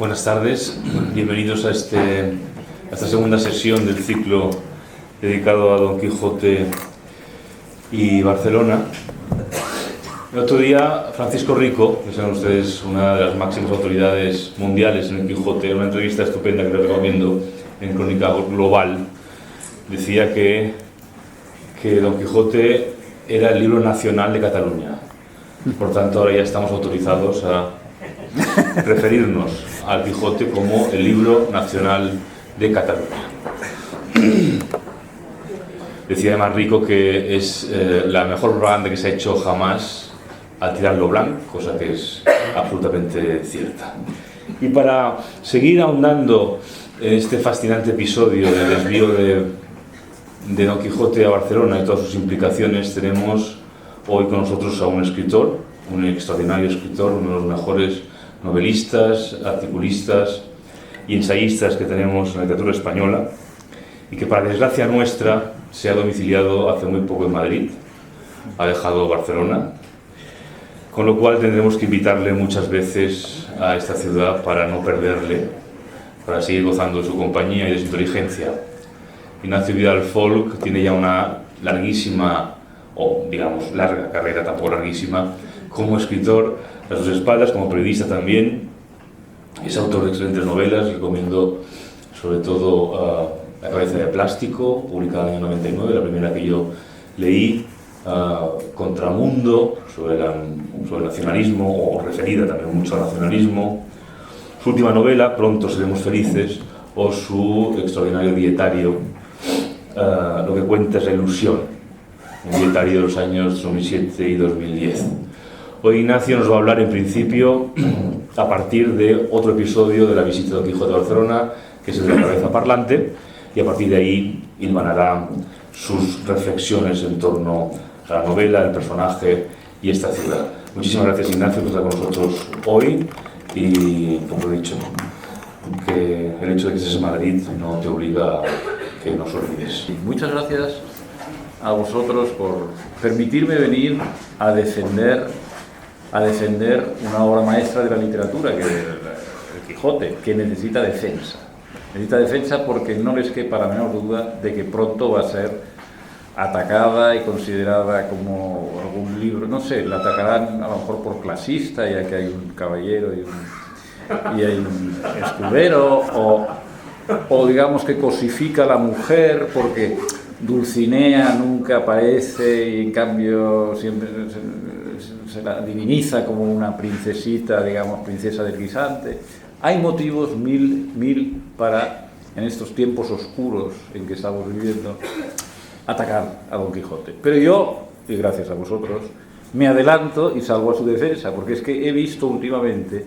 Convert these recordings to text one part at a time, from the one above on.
Buenas tardes, bienvenidos a esta segunda sesión del ciclo dedicado a Don Quijote y Barcelona. El otro día, Francisco Rico, que saben ustedes, una de las máximas autoridades mundiales en el Quijote, en una entrevista estupenda que les recomiendo en Crónica Global, decía que Don Quijote era el libro nacional de Cataluña. Por tanto, ahora ya estamos autorizados a referirnos al Quijote como el libro nacional de Cataluña. Decía además Rico que es la mejor propaganda que se ha hecho jamás al tirar lo blanco, cosa que es absolutamente cierta. Y para seguir ahondando en este fascinante episodio del desvío de Don Quijote a Barcelona y todas sus implicaciones, tenemos hoy con nosotros a un escritor, un extraordinario escritor, uno de los mejores novelistas, articulistas y ensayistas que tenemos en la literatura española, y que para desgracia nuestra se ha domiciliado hace muy poco en Madrid, ha dejado Barcelona, con lo cual tendremos que invitarle muchas veces a esta ciudad para no perderle, para seguir gozando de su compañía y de su inteligencia. Ignacio Vidal Folk tiene ya una larguísima, o digamos larga carrera, tampoco larguísima, como escritor a sus espaldas, como periodista también. Es autor de excelentes novelas, recomiendo sobre todo La cabeza de plástico, publicada en el año 99, la primera que yo leí, Contramundo, sobre el nacionalismo, o referida también mucho al nacionalismo, su última novela, Pronto seremos felices, o su extraordinario dietario, Lo que cuenta es la ilusión, un dietario de los años 2007 y 2010. Hoy Ignacio nos va a hablar en principio a partir de otro episodio de la visita de Don Quijote a Barcelona, que es el de la cabeza parlante, y a partir de ahí hilvanará sus reflexiones en torno a la novela, el personaje y esta ciudad. Muchísimas gracias, Ignacio, por estar con nosotros hoy, y como he dicho, que el hecho de que estés en Madrid no te obliga a que nos olvides. Muchas gracias a vosotros por permitirme venir a defender una obra maestra de la literatura, que es el Quijote, que necesita defensa. Necesita defensa porque no les quepa la menor duda de que pronto va a ser atacada y considerada como algún libro, no sé, la atacarán a lo mejor por clasista, ya que hay un caballero y hay un escudero, o digamos que cosifica a la mujer porque Dulcinea nunca aparece y en cambio siempre se la diviniza como una princesita, digamos, princesa del guisante. Hay motivos mil para, en estos tiempos oscuros en que estamos viviendo, atacar a Don Quijote. Pero yo, y gracias a vosotros, me adelanto y salgo a su defensa, porque es que he visto últimamente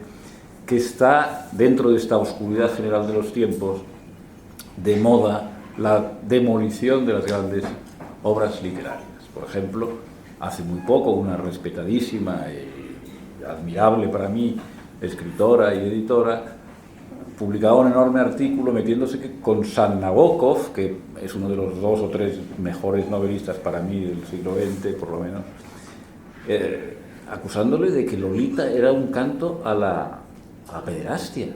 que está, dentro de esta oscuridad general de los tiempos, de moda la demolición de las grandes obras literarias. Por ejemplo, hace muy poco una respetadísima y admirable para mí escritora y editora publicaba un enorme artículo metiéndose con San Nabokov, que es uno de los 2 o 3 mejores novelistas para mí del siglo XX, por lo menos, acusándole de que Lolita era un canto a la pederastia.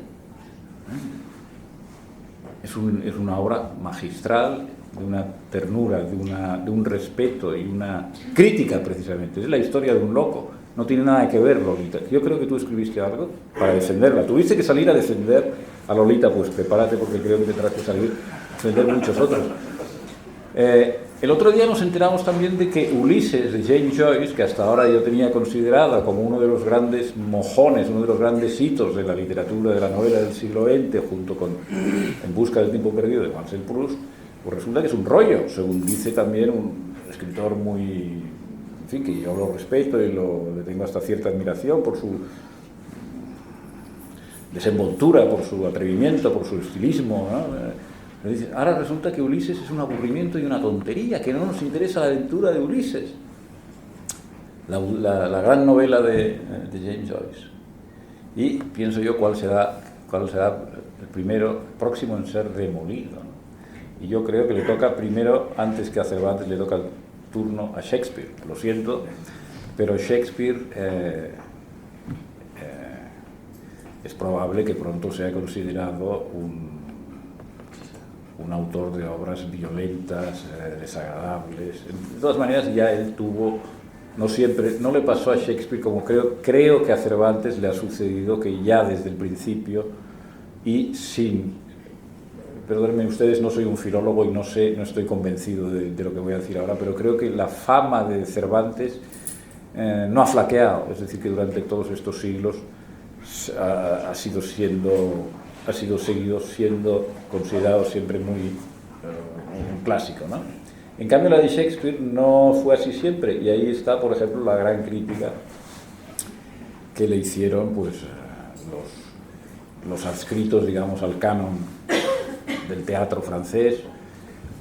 Es una obra magistral, de una ternura, de un respeto y una crítica, precisamente. Es la historia de un loco. No tiene nada que ver Lolita. Yo creo que tú escribiste algo para defenderla. Tuviste que salir a defender a Lolita, pues prepárate, porque creo que tendrás que salir a defender muchos otros. El otro día nos enteramos también de que Ulises, de James Joyce, que hasta ahora yo tenía considerada como uno de los grandes mojones, uno de los grandes hitos de la literatura, de la novela del siglo XX, junto con En busca del tiempo perdido de Marcel Proust, pues resulta que es un rollo, según dice también un escritor muy, en fin, que yo lo respeto y le tengo hasta cierta admiración por su desenvoltura, por su atrevimiento, por su estilismo, ¿no? Ahora resulta que Ulises es un aburrimiento y una tontería, que no nos interesa la aventura de Ulises, la gran novela de James Joyce. Y pienso yo cuál será el próximo en ser demolido, ¿no? Y yo creo que le toca primero, antes que a Cervantes, le toca el turno a Shakespeare. Lo siento, pero Shakespeare es probable que pronto sea considerado un autor de obras violentas, desagradables. De todas maneras, ya él tuvo, no le pasó a Shakespeare como creo que a Cervantes le ha sucedido, que ya desde el principio, y perdónenme ustedes, no soy un filólogo y no estoy convencido de lo que voy a decir ahora, pero creo que la fama de Cervantes no ha flaqueado, es decir, que durante todos estos siglos ha sido seguido siendo considerado siempre un clásico, ¿no? En cambio, la de Shakespeare no fue así siempre, y ahí está, por ejemplo, la gran crítica que le hicieron pues, los adscritos, digamos, al canon del teatro francés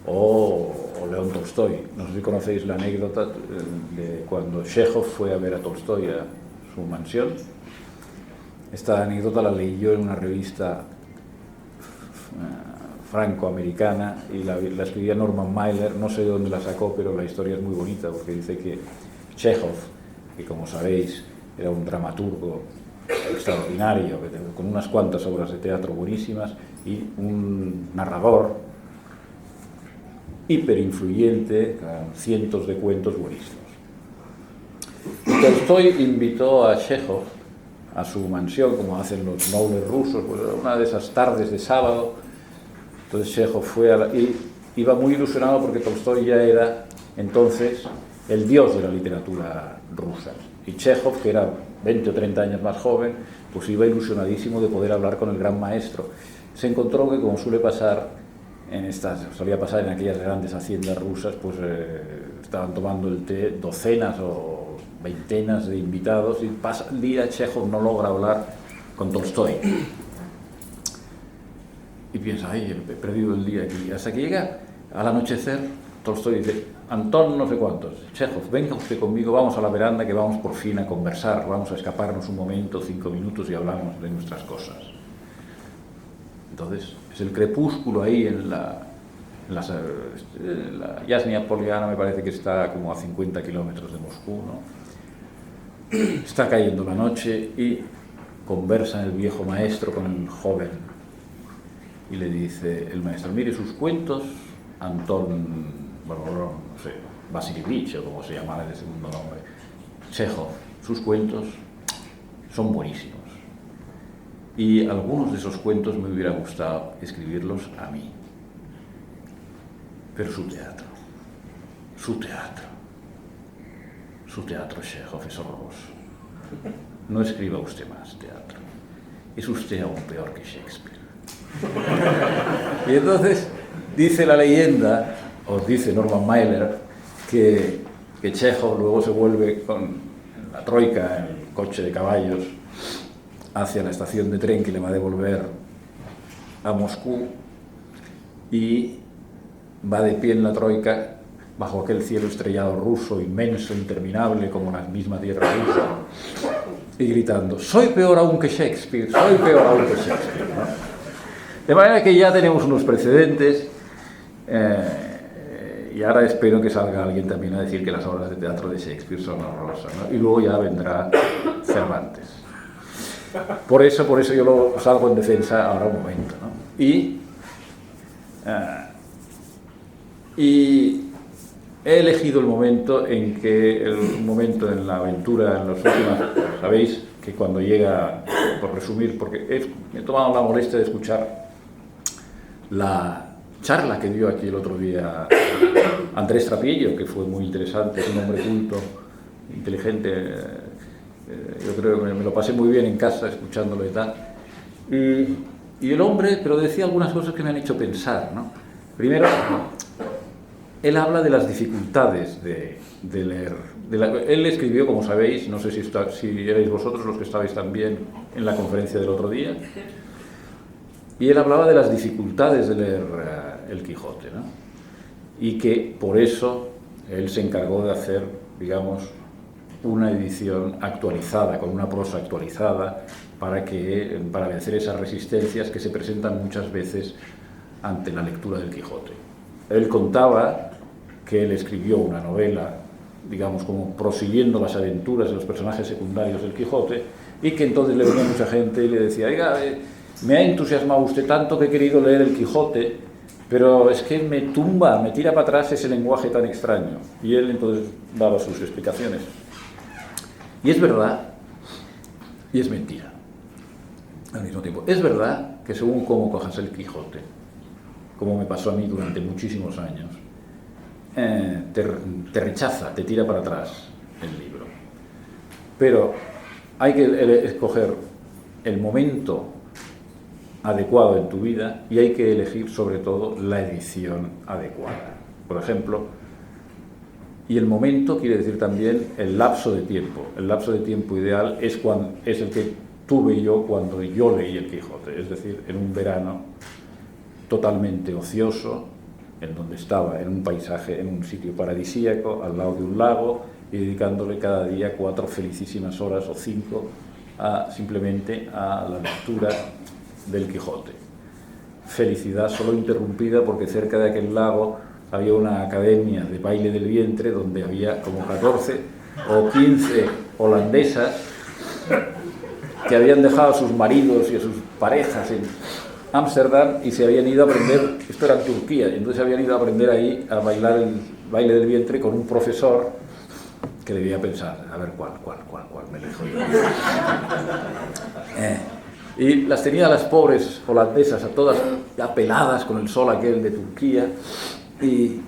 o León Tolstoy. No sé si conocéis la anécdota de cuando Chekhov fue a ver a Tolstoy a su mansión. Esta anécdota la leí yo en una revista franco-americana y la escribía Norman Mailer, no sé de dónde la sacó, pero la historia es muy bonita porque dice que Chekhov, que como sabéis era un dramaturgo extraordinario, con unas cuantas obras de teatro buenísimas y un narrador hiperinfluyente, con cientos de cuentos buenísimos. Tolstoy invitó a Chekhov a su mansión, como hacen los nobles rusos, pues una de esas tardes de sábado. Entonces Chekhov fue y iba muy ilusionado porque Tolstoy ya era entonces el dios de la literatura rusa. Y Chekhov, que era 20 o 30 años más joven, pues iba ilusionadísimo de poder hablar con el gran maestro. Se encontró que, como solía pasar en aquellas grandes haciendas rusas, pues estaban tomando el té docenas o veintenas de invitados y pasa el día, Chekhov no logra hablar con Tolstoy. Y piensa, ay, he perdido el día aquí. Hasta que llega al anochecer, Tolstoy dice, Antón no sé cuántos, Chekhov, venga usted conmigo, vamos a la veranda que vamos por fin a conversar, vamos a escaparnos un momento, 5 minutos y hablamos de nuestras cosas. Entonces, es el crepúsculo ahí en la Yasnia Poliana, me parece que está como a 50 kilómetros de Moscú, ¿no? Está cayendo la noche y conversa el viejo maestro con el joven y le dice el maestro, mire sus cuentos, Antón, bueno, no sé, Vasilievich o como se llama de segundo nombre, Chekhov, sus cuentos son buenísimos. Y algunos de esos cuentos me hubiera gustado escribirlos a mí. Pero su teatro, Chekhov, es horroroso. No escriba usted más teatro. Es usted aún peor que Shakespeare. Y entonces dice la leyenda, o dice Norman Mailer, que Chekhov luego se vuelve con la troika, en el coche de caballos, hacia la estación de tren que le va a devolver a Moscú y va de pie en la troika bajo aquel cielo estrellado ruso, inmenso, interminable, como la misma tierra rusa, y gritando, soy peor aún que Shakespeare, soy peor aún que Shakespeare, ¿no? De manera que ya tenemos unos precedentes y ahora espero que salga alguien también a decir que las obras de teatro de Shakespeare son horrorosas, ¿no? Y luego ya vendrá Cervantes. Por eso yo lo salgo en defensa ahora un momento, ¿no? Y he elegido el momento en la aventura, en los últimos, sabéis que cuando llega, por resumir, porque me he tomado la molestia de escuchar la charla que dio aquí el otro día Andrés Trapillo, que fue muy interesante, es un hombre culto, inteligente. Yo creo que me lo pasé muy bien en casa escuchándolo y tal. Y el hombre, pero decía algunas cosas que me han hecho pensar, ¿no? Primero, él habla de las dificultades de leer. Él escribió, como sabéis, no sé si erais vosotros los que estabais también en la conferencia del otro día, y él hablaba de las dificultades de leer El Quijote, ¿no? Y que por eso él se encargó de hacer, digamos, una edición actualizada, con una prosa actualizada, para vencer esas resistencias que se presentan muchas veces ante la lectura del Quijote. Él contaba que él escribió una novela, digamos, como prosiguiendo las aventuras de los personajes secundarios del Quijote, y que entonces le venía mucha gente y le decía, oiga, me ha entusiasmado usted tanto que he querido leer el Quijote, pero es que me tumba, me tira para atrás ese lenguaje tan extraño. Y él entonces daba sus explicaciones. Y es verdad, y es mentira al mismo tiempo. Es verdad que según cómo cojas el Quijote, como me pasó a mí durante muchísimos años, te rechaza, te tira para atrás el libro. Pero hay que escoger el momento adecuado en tu vida y hay que elegir sobre todo la edición adecuada. Por ejemplo, y el momento quiere decir también el lapso de tiempo. El lapso de tiempo ideal es el que tuve yo cuando yo leí el Quijote, es decir, en un verano totalmente ocioso, en donde estaba en un paisaje, en un sitio paradisíaco, al lado de un lago, y dedicándole cada día 4 felicísimas horas o 5 simplemente a la lectura del Quijote. Felicidad solo interrumpida porque cerca de aquel lago había una academia de baile del vientre donde había como 14 o 15 holandesas que habían dejado a sus maridos y a sus parejas en Ámsterdam y se habían ido a aprender, esto era en Turquía, y entonces se habían ido a aprender ahí a bailar el baile del vientre con un profesor que debía pensar, a ver cuál me elijo yo. Y las tenía las pobres holandesas a todas ya peladas con el sol aquel de Turquía y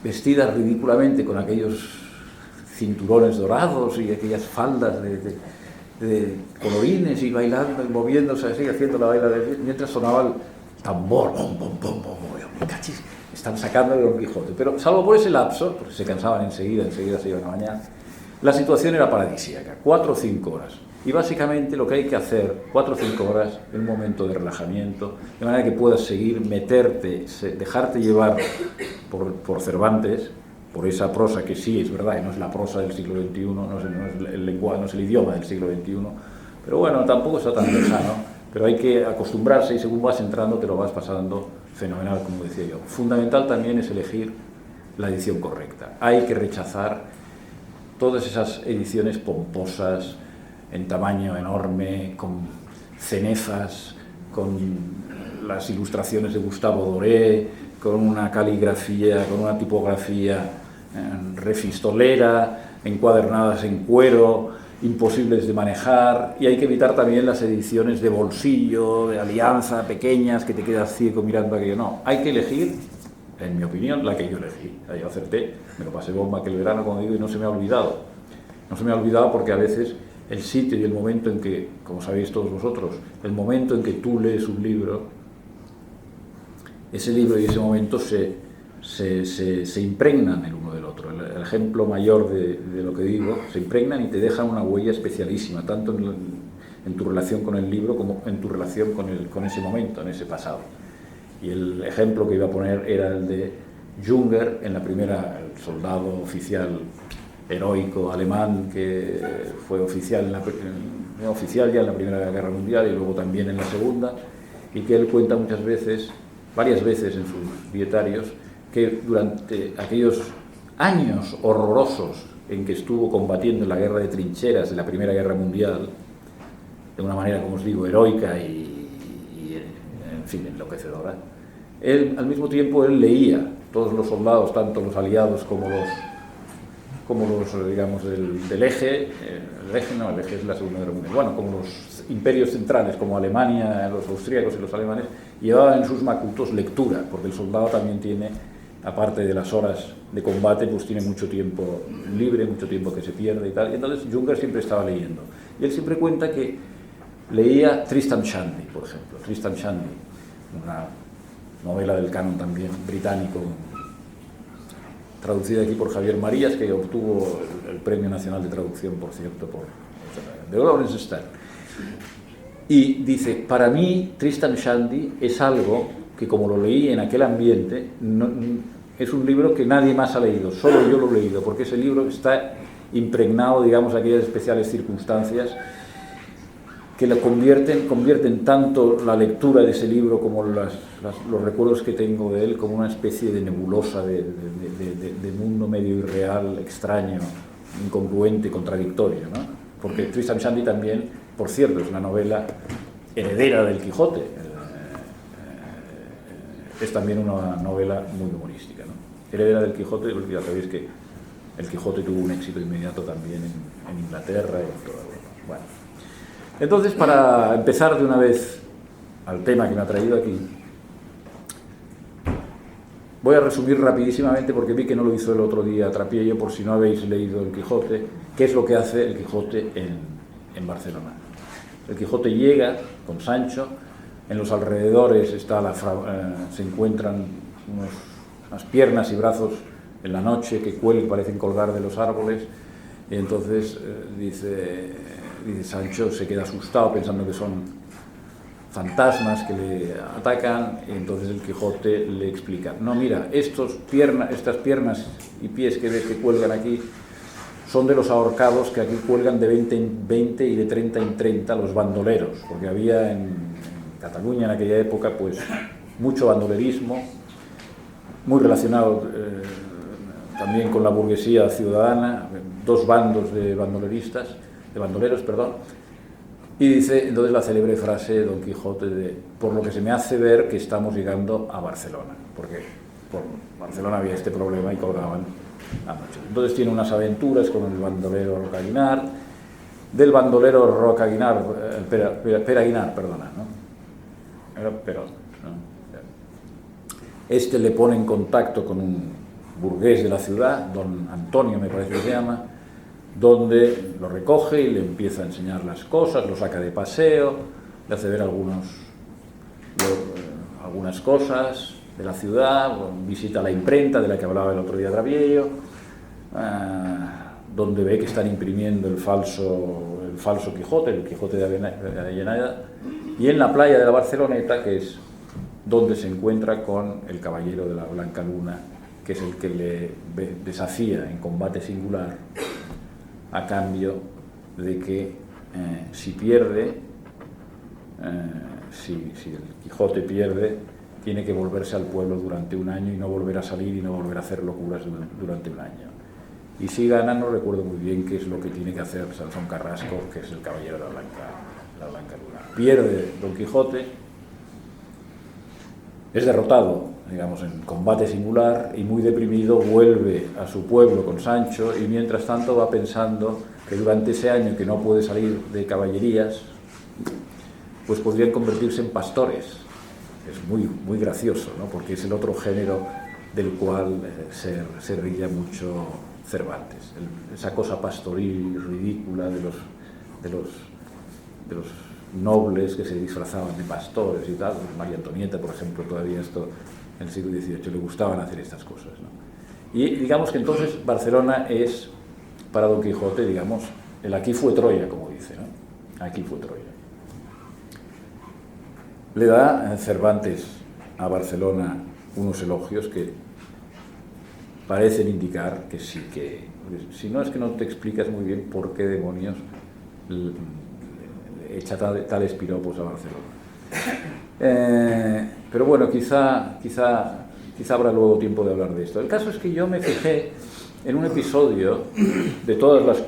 vestidas ridículamente con aquellos cinturones dorados y aquellas faldas de colorines y bailando y moviéndose así, haciendo la baila mientras sonaba el tambor, bom, bom, bom, bom, bom, cachis, están sacando de Don Quijote. Pero salvo por ese lapso, porque se cansaban enseguida se iban a bañar, la situación era paradisíaca, 4 o 5 horas. Y básicamente lo que hay que hacer, 4 o 5 horas, en un momento de relajamiento, de manera que puedas seguir, meterte, dejarte llevar por Cervantes, por esa prosa que sí es verdad, y no es la prosa del siglo XXI, no es el lenguaje, no es el idioma del siglo XXI, pero bueno, tampoco está tan lejano, pero hay que acostumbrarse y según vas entrando te lo vas pasando fenomenal, como decía yo. Fundamental también es elegir la edición correcta. Hay que rechazar todas esas ediciones pomposas, en tamaño enorme, con cenefas, con las ilustraciones de Gustavo Doré, con una caligrafía, con una tipografía refistolera, encuadernadas en cuero, imposibles de manejar, y hay que evitar también las ediciones de bolsillo, de alianza, pequeñas, que te quedas ciego mirando aquello. No, hay que elegir, en mi opinión, la que yo elegí. Ahí yo acerté, me lo pasé bomba aquel verano, como digo, y no se me ha olvidado. No se me ha olvidado porque a veces el sitio y el momento en que, como sabéis todos vosotros, el momento en que tú lees un libro, ese libro y ese momento se impregnan el uno del otro. El ejemplo mayor de lo que digo, se impregnan y te dejan una huella especialísima, tanto en tu relación con el libro como en tu relación con ese momento, en ese pasado. Y el ejemplo que iba a poner era el de Junger, en la primera, el soldado oficial heroico alemán que fue oficial ya en la Primera Guerra Mundial y luego también en la Segunda, y que él cuenta varias veces en sus dietarios, que durante aquellos años horrorosos en que estuvo combatiendo en la guerra de trincheras de la Primera Guerra Mundial, de una manera, como os digo, heroica y en fin, enloquecedora, él, al mismo tiempo, él leía todos los soldados, tanto los aliados como los digamos, del eje, el eje es la Segunda Guerra Mundial, bueno, como los imperios centrales, como Alemania, los austríacos y los alemanes, llevaban en sus macutos lectura, porque el soldado también tiene, aparte de las horas de combate, pues tiene mucho tiempo libre, mucho tiempo que se pierde y tal, y entonces Junger siempre estaba leyendo, y él siempre cuenta que leía Tristram Shandy, por ejemplo, Tristram Shandy, una novela del canon también británico, traducida aquí por Javier Marías, que obtuvo el Premio Nacional de Traducción, por cierto, de Lawrence Stern. Y dice, para mí Tristram Shandy es algo que, como lo leí en aquel ambiente, es un libro que nadie más ha leído, solo yo lo he leído, porque ese libro está impregnado, digamos, de aquellas especiales circunstancias que lo convierten tanto la lectura de ese libro como los recuerdos que tengo de él como una especie de nebulosa de mundo medio irreal, extraño, incongruente, contradictorio, ¿no? Porque Tristram Shandy también por cierto, es una novela heredera del Quijote. Es también una novela muy humorística, ¿no? Heredera del Quijote, porque ya sabéis que el Quijote tuvo un éxito inmediato también en Inglaterra y en toda Europa. Bueno, entonces, para empezar de una vez al tema que me ha traído aquí, voy a resumir rapidísimamente, porque vi que no lo hizo el otro día Trapiello, por si no habéis leído el Quijote, qué es lo que hace el Quijote en Barcelona. El Quijote llega con Sancho, en los alrededores se encuentran unas piernas y brazos en la noche que parecen colgar de los árboles, y entonces dice Sancho, se queda asustado pensando que son fantasmas que le atacan, y entonces el Quijote le explica: no, mira, estas piernas y pies que ves que cuelgan aquí son de los ahorcados que aquí cuelgan de 20 en 20 y de 30 en 30 los bandoleros, porque había en Cataluña en aquella época pues mucho bandolerismo, muy relacionado también con la burguesía ciudadana, dos bandos de bandoleros, y dice entonces la célebre frase de Don Quijote de: por lo que se me hace ver que estamos llegando a Barcelona, porque por Barcelona había este problema y colgaban anoche. Entonces tiene unas aventuras con el bandolero Roca Guinart, del bandolero Roca Guinart, Pere Guinart, perdona, ¿no? Era Perón, ¿no? Este le pone en contacto con un burgués de la ciudad, don Antonio me parece que se llama, donde lo recoge y le empieza a enseñar las cosas, lo saca de paseo, le hace ver algunas cosas de la ciudad, visita la imprenta de la que hablaba el otro día Traviello, donde ve que están imprimiendo el falso Quijote, el Quijote de Avellaneda, y en la playa de la Barceloneta, que es donde se encuentra con el caballero de la Blanca Luna, que es el que le desafía en combate singular, a cambio de que si el Quijote pierde, tiene que volverse al pueblo durante un año y no volver a salir y no volver a hacer locuras durante un año. Y si gana, no recuerdo muy bien qué es lo que tiene que hacer Sansón Carrasco, que es el caballero de la Blanca Luna. Pierde Don Quijote, es derrotado, digamos, en combate singular, y muy deprimido vuelve a su pueblo con Sancho, y mientras tanto va pensando que durante ese año que no puede salir de caballerías, pues podrían convertirse en pastores. Es muy gracioso, ¿no? Porque es el otro género del cual se reía mucho Cervantes, esa cosa pastoril ridícula de los nobles que se disfrazaban de pastores y tal. María Antonieta, por ejemplo, todavía esto en el siglo XVIII le gustaban hacer estas cosas, ¿no? Y digamos que entonces Barcelona es, para Don Quijote, digamos, el aquí fue Troya, como dice, ¿no? Aquí fue Troya. Le da Cervantes a Barcelona unos elogios que parecen indicar que sí, que si no es que no te explicas muy bien por qué demonios echa tales piropos a Barcelona. Pero bueno, quizá habrá luego tiempo de hablar de esto. El caso es que yo me fijé en un episodio de todas las...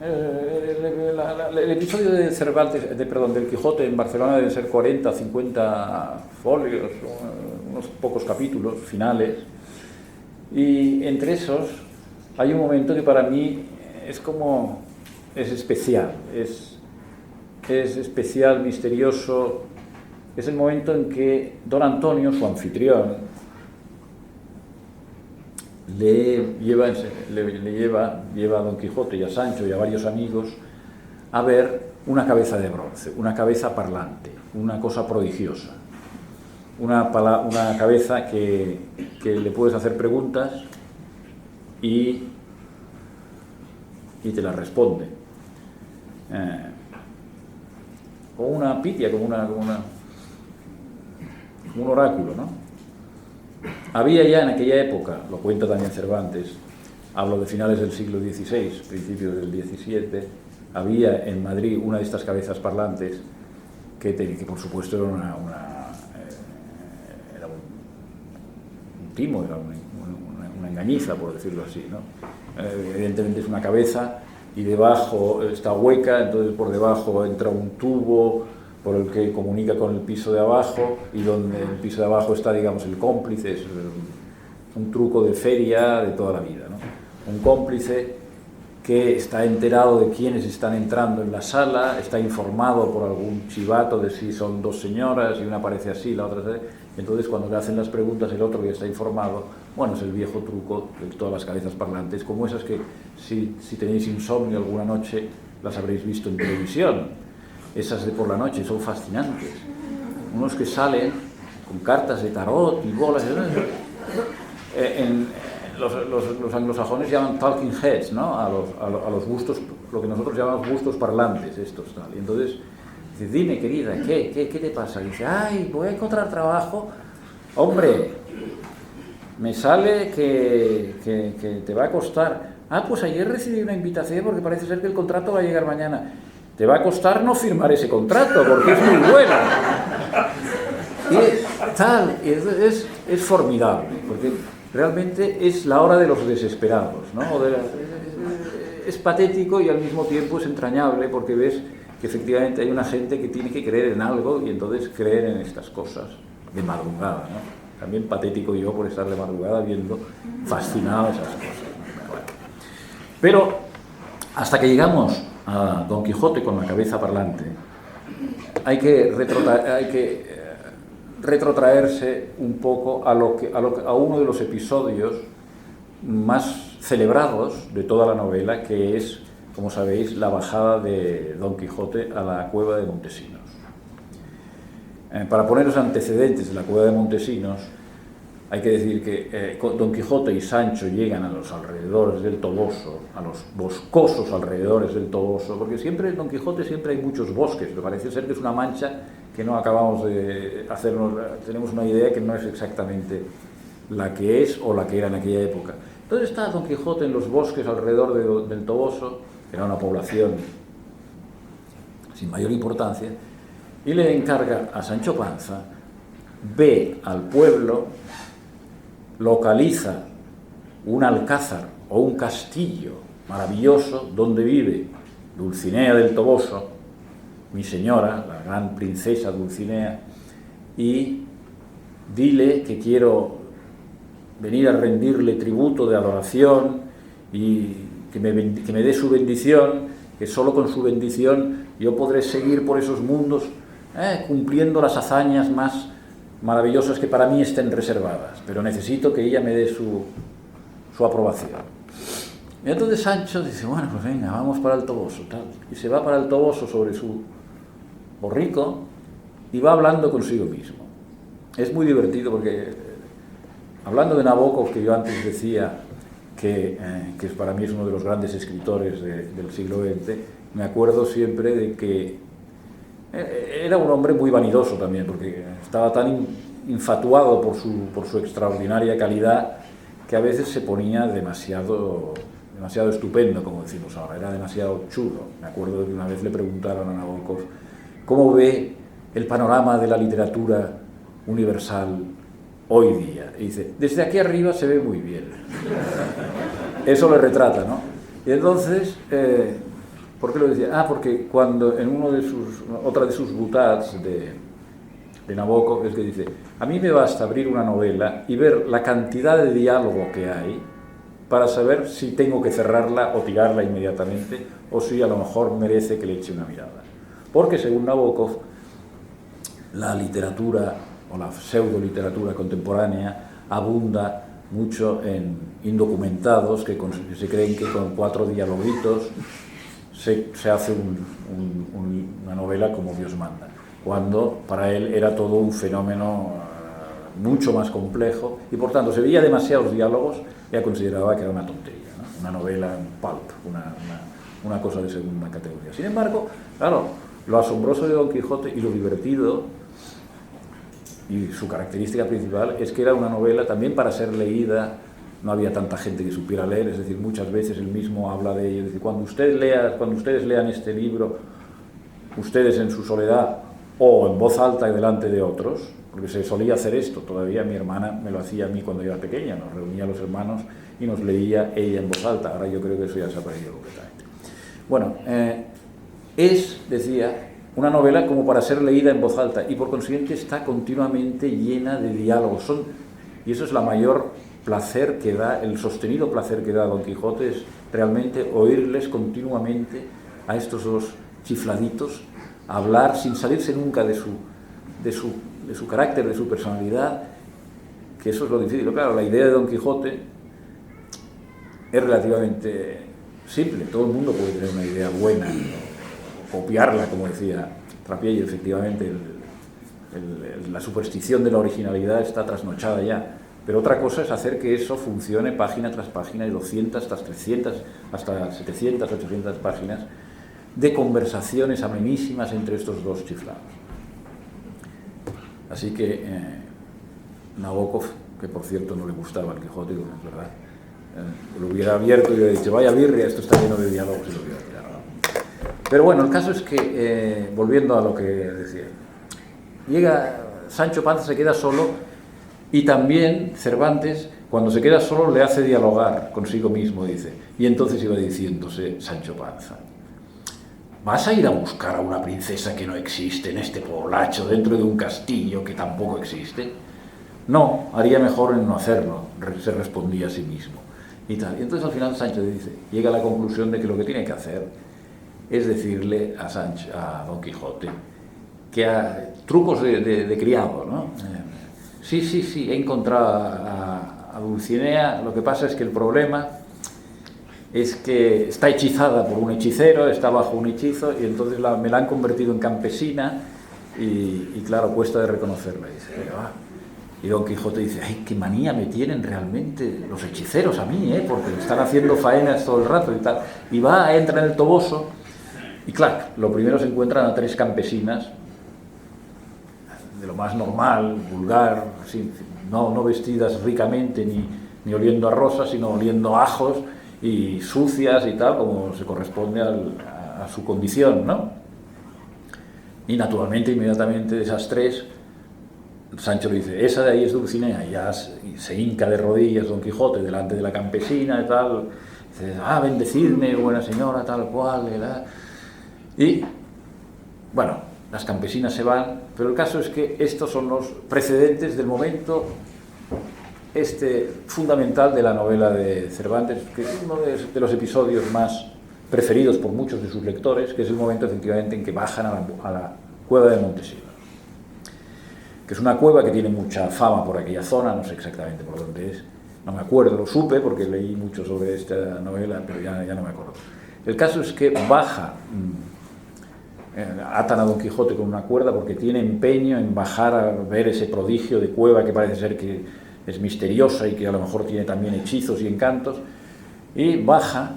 el episodio de Cervantes, del Quijote en Barcelona deben ser 40, 50 folios, unos pocos capítulos finales, y entre esos hay un momento que para mí es especial, es especial, misterioso. Es el momento en que don Antonio, su anfitrión, lleva a Don Quijote y a Sancho y a varios amigos a ver una cabeza de bronce, una cabeza parlante, una cosa prodigiosa, una cabeza que le puedes hacer preguntas y te las responde. Como una pitia, como un oráculo, ¿no? Había ya en aquella época, lo cuenta también Cervantes, hablo de finales del siglo XVI, principios del XVII, había en Madrid una de estas cabezas parlantes que por supuesto era un timo, era una engañiza, por decirlo así, ¿no? Evidentemente es una cabeza y debajo está hueca, entonces por debajo entra un tubo por el que comunica con el piso de abajo, y donde el piso de abajo está, digamos, el cómplice. Es un truco de feria de toda la vida, ¿no? Un cómplice que está enterado de quiénes están entrando en la sala, está informado por algún chivato de si son dos señoras y una parece así, la otra así. Entonces, cuando le hacen las preguntas, el otro ya está informado. Bueno, es el viejo truco de todas las cabezas parlantes, como esas que si tenéis insomnio alguna noche las habréis visto en televisión. Esas de por la noche son fascinantes. Unos que salen con cartas de tarot y bolas. Los anglosajones llaman talking heads, ¿no? A los gustos, lo que nosotros llamamos gustos parlantes, estos, tal. Y entonces dice: dime, querida, ¿qué te pasa? Y dice: ay, voy a encontrar trabajo. Hombre, me sale que te va a costar. Ah, pues ayer recibí una invitación porque parece ser que el contrato va a llegar mañana. Te va a costar no firmar ese contrato porque es muy bueno. Y tal, es formidable, porque realmente es la hora de los desesperados, ¿no? Es patético y al mismo tiempo es entrañable, porque ves que efectivamente hay una gente que tiene que creer en algo y entonces creer en estas cosas de madrugada, ¿no? También patético yo por estar de madrugada viendo fascinado esas cosas, ¿no? Pero hasta que llegamos a Don Quijote con la cabeza parlante, hay que retrotraerse un poco a uno de los episodios más celebrados de toda la novela, que es, como sabéis, la bajada de Don Quijote a la cueva de Montesinos. Para poner los antecedentes de la cueva de Montesinos, hay que decir que Don Quijote y Sancho llegan a los alrededores del Toboso, a los boscosos alrededores del Toboso, porque siempre en Don Quijote siempre hay muchos bosques, pero parece ser que es una mancha que no acabamos de hacernos, tenemos una idea que no es exactamente la que es o la que era en aquella época. Entonces está Don Quijote en los bosques alrededor del Toboso, que era una población sin mayor importancia, y le encarga a Sancho Panza: ve al pueblo, localiza un alcázar o un castillo maravilloso donde vive Dulcinea del Toboso, mi señora, la gran princesa Dulcinea, y dile que quiero venir a rendirle tributo de adoración y que me dé su bendición, que solo con su bendición yo podré seguir por esos mundos cumpliendo las hazañas más maravillosas que para mí estén reservadas, pero necesito que ella me dé su aprobación. Y entonces Sancho dice: bueno, pues venga, vamos para el Toboso, tal. Y se va para el Toboso sobre su borrico y va hablando consigo mismo. Es muy divertido porque, hablando de Nabokov, que yo antes decía que para mí es uno de los grandes escritores del siglo XX, me acuerdo siempre de que era un hombre muy vanidoso también, porque estaba tan infatuado por su extraordinaria calidad que a veces se ponía demasiado estupendo, como decimos ahora, era demasiado chulo. Me acuerdo de que una vez le preguntaron a Nabokov cómo ve el panorama de la literatura universal hoy día, y dice: desde aquí arriba se ve muy bien. Eso le retrata, ¿no? Y entonces, ¿por qué lo decía? Ah, porque cuando en otra de sus butats de Nabokov es que dice: a mí me basta abrir una novela y ver la cantidad de diálogo que hay para saber si tengo que cerrarla o tirarla inmediatamente, o si a lo mejor merece que le eche una mirada. Porque según Nabokov, la literatura o la pseudo-literatura contemporánea abunda mucho en indocumentados que se creen que con 4 dialoguitos se hace una novela como Dios manda, cuando para él era todo un fenómeno mucho más complejo, y por tanto se veía demasiados diálogos y ya consideraba que era una tontería, ¿no? Una novela, un pulp, una cosa de segunda categoría. Sin embargo, claro, lo asombroso de Don Quijote y lo divertido y su característica principal es que era una novela también para ser leída. No había tanta gente que supiera leer, es decir, muchas veces él mismo habla de ello. Es decir, cuando ustedes lean este libro, ustedes en su soledad o en voz alta y delante de otros, porque se solía hacer esto, todavía mi hermana me lo hacía a mí cuando yo era pequeña, nos reunía a los hermanos y nos leía ella en voz alta. Ahora yo creo que eso ya se ha perdido completamente. Bueno, decía, una novela como para ser leída en voz alta y por consiguiente está continuamente llena de diálogos. Y eso es la mayor placer que da, el sostenido placer que da Don Quijote, es realmente oírles continuamente a estos dos chifladitos hablar sin salirse nunca de su carácter, de su personalidad, que eso es lo difícil. Claro, la idea de Don Quijote es relativamente simple, todo el mundo puede tener una idea buena, copiarla, como decía Trapiello. Efectivamente, la superstición de la originalidad está trasnochada ya, pero otra cosa es hacer que eso funcione página tras página, y 200, hasta 300, hasta 700, 800 páginas de conversaciones amenísimas entre estos dos chiflados. Así que Nabokov, que por cierto no le gustaba el Quijote, es verdad, lo hubiera abierto y hubiera dicho, vaya birria, esto está lleno de diálogos, y lo hubiera tirado. Pero bueno, el caso es que, volviendo a lo que decía, llega Sancho Panza, se queda solo, y también Cervantes, cuando se queda solo, le hace dialogar consigo mismo, dice, y entonces iba diciéndose Sancho Panza: ¿vas a ir a buscar a una princesa que no existe en este poblacho, dentro de un castillo que tampoco existe? No, haría mejor en no hacerlo, se respondía a sí mismo. Y tal. Y entonces al final Sancho llega a la conclusión de que lo que tiene que hacer es decirle a Don Quijote que trucos de criado, ¿no? Sí, he encontrado a Dulcinea, lo que pasa es que el problema es que está hechizada por un hechicero, está bajo un hechizo, y entonces me la han convertido en campesina, y claro, cuesta de reconocerla. Y Don Quijote dice: ¡ay, qué manía me tienen realmente los hechiceros a mí, porque están haciendo faenas todo el rato y tal! Y entra en el toboso, y claro, lo primero se encuentran a 3 campesinas, de lo más normal, vulgar, así, no vestidas ricamente, ni oliendo a rosas, sino oliendo a ajos, y sucias y tal, como se corresponde a su condición, ¿no? Y naturalmente, inmediatamente de esas 3, Sancho le dice: esa de ahí es Dulcinea, y ya se hinca de rodillas Don Quijote delante de la campesina y tal, dice: bendecidme, buena señora, tal cual, y bueno, las campesinas se van, pero el caso es que estos son los precedentes del momento fundamental de la novela de Cervantes, que es uno de los episodios más preferidos por muchos de sus lectores, que es el momento efectivamente en que bajan a la cueva de Montesinos, que es una cueva que tiene mucha fama por aquella zona, no sé exactamente por dónde es, no me acuerdo, lo supe porque leí mucho sobre esta novela, pero ya no me acuerdo. El caso es que atan a Don Quijote con una cuerda porque tiene empeño en bajar a ver ese prodigio de cueva que parece ser que es misteriosa y que a lo mejor tiene también hechizos y encantos, y baja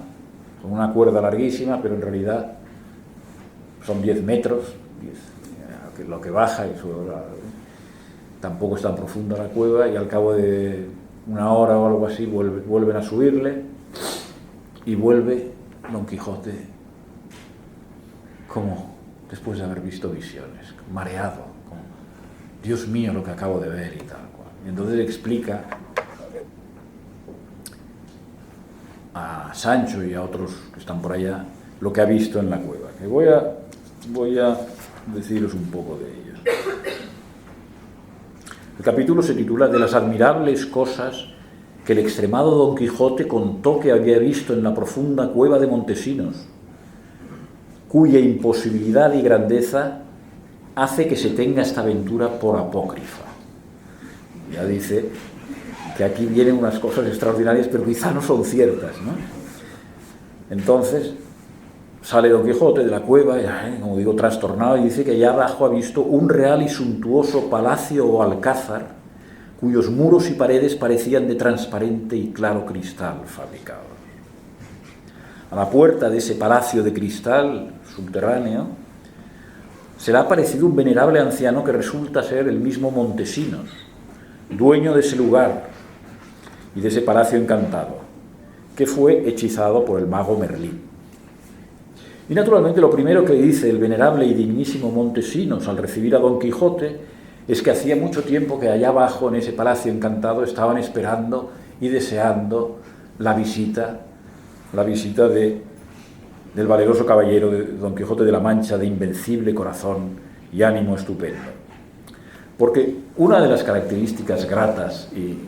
con una cuerda larguísima, pero en realidad son 10 metros, lo que baja, y tampoco es tan profunda la cueva, y al cabo de una hora o algo así vuelven a subirle, y vuelve Don Quijote como después de haber visto visiones, mareado, como: Dios mío, lo que acabo de ver, y tal. Y entonces explica a Sancho y a otros que están por allá lo que ha visto en la cueva, que voy a deciros un poco de ellos. El capítulo se titula De las admirables cosas que el extremado Don Quijote contó que había visto en la profunda cueva de Montesinos, cuya imposibilidad y grandeza hace que se tenga esta aventura por apócrifa. Ya dice que aquí vienen unas cosas extraordinarias, pero quizá no son ciertas, ¿no? Entonces sale Don Quijote de la cueva, como digo, trastornado, y dice que allá abajo ha visto un real y suntuoso palacio o alcázar, cuyos muros y paredes parecían de transparente y claro cristal fabricado. A la puerta de ese palacio de cristal subterráneo se le ha aparecido un venerable anciano que resulta ser el mismo Montesinos, dueño de ese lugar y de ese palacio encantado, que fue hechizado por el mago Merlín. Y naturalmente lo primero que dice el venerable y dignísimo Montesinos al recibir a Don Quijote es que hacía mucho tiempo que allá abajo en ese palacio encantado estaban esperando y deseando la visita de del valeroso caballero de Don Quijote de la Mancha, de invencible corazón y ánimo estupendo. Porque una de las características gratas y,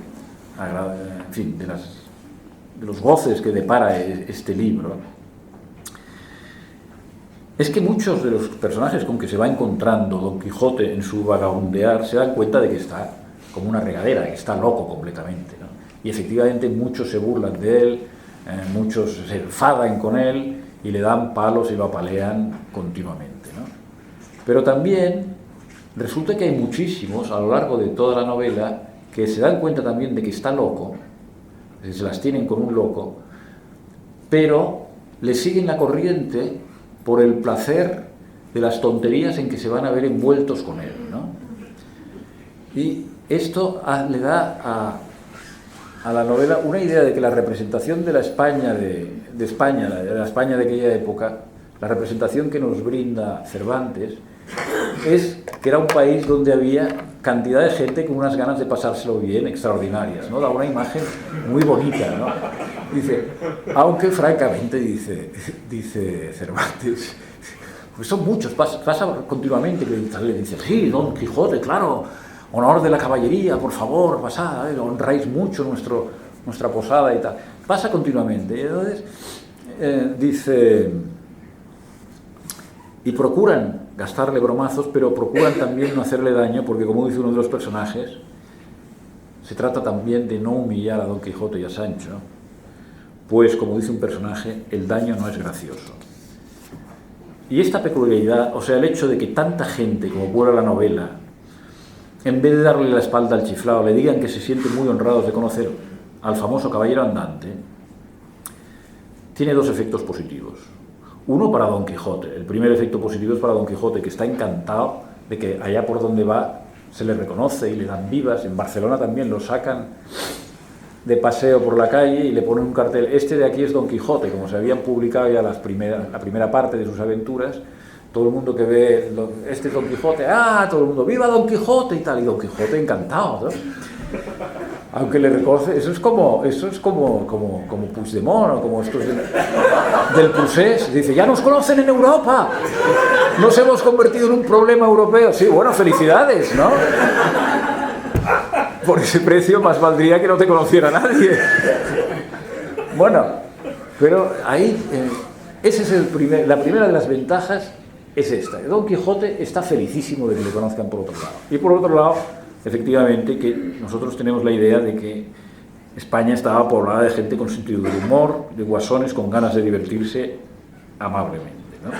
en fin, de los goces que depara este libro es que muchos de los personajes con que se va encontrando Don Quijote en su vagabundear se dan cuenta de que está como una regadera, que está loco completamente, ¿no? Y efectivamente muchos se burlan de él, muchos se enfadan con él y le dan palos y lo apalean continuamente, ¿no? Pero también resulta que hay muchísimos a lo largo de toda la novela que se dan cuenta también de que está loco, se las tienen con un loco, pero le siguen la corriente por el placer de las tonterías en que se van a ver envueltos con él, ¿no? Y esto le da a la novela una idea de que la representación de la España de la España de aquella época, la representación que nos brinda Cervantes, es que era un país donde había cantidad de gente con unas ganas de pasárselo bien extraordinarias, ¿no? Da una imagen muy bonita, ¿no? Dice, aunque francamente, dice Cervantes, pues son muchos, pasa continuamente que le dice, sí, Don Quijote, claro, honor de la caballería, por favor, pasad, honráis mucho nuestra posada y tal. Pasa continuamente. Y entonces dice, y procuran gastarle bromazos, pero procuran también no hacerle daño, porque como dice uno de los personajes, se trata también de no humillar a Don Quijote y a Sancho, pues como dice un personaje, el daño no es gracioso. Y esta peculiaridad, o sea, el hecho de que tanta gente, como ocurre la novela, en vez de darle la espalda al chiflado, le digan que se sienten muy honrados de conocer al famoso caballero andante, tiene dos efectos positivos. Uno para Don Quijote. El primer efecto positivo es para Don Quijote, que está encantado de que allá por donde va se le reconoce y le dan vivas. En Barcelona también lo sacan de paseo por la calle y le ponen un cartel, este de aquí es Don Quijote, como se habían publicado ya la primera parte de sus aventuras. Todo el mundo que ve, este es Don Quijote, todo el mundo, ¡viva Don Quijote! Y tal, y Don Quijote encantado, ¿no? Aunque le reconoce, eso es como Puigdemont, o como estos del Procés, dice, ya nos conocen en Europa, nos hemos convertido en un problema europeo. Sí, bueno, felicidades, ¿no? Por ese precio más valdría que no te conociera nadie. Bueno, pero ahí, ese es la primera de las ventajas, es esta. Don Quijote está felicísimo de que le conozcan por otro lado. Y por otro lado, efectivamente, que nosotros tenemos la idea de que España estaba poblada de gente con sentido del humor, de guasones con ganas de divertirse amablemente, ¿no?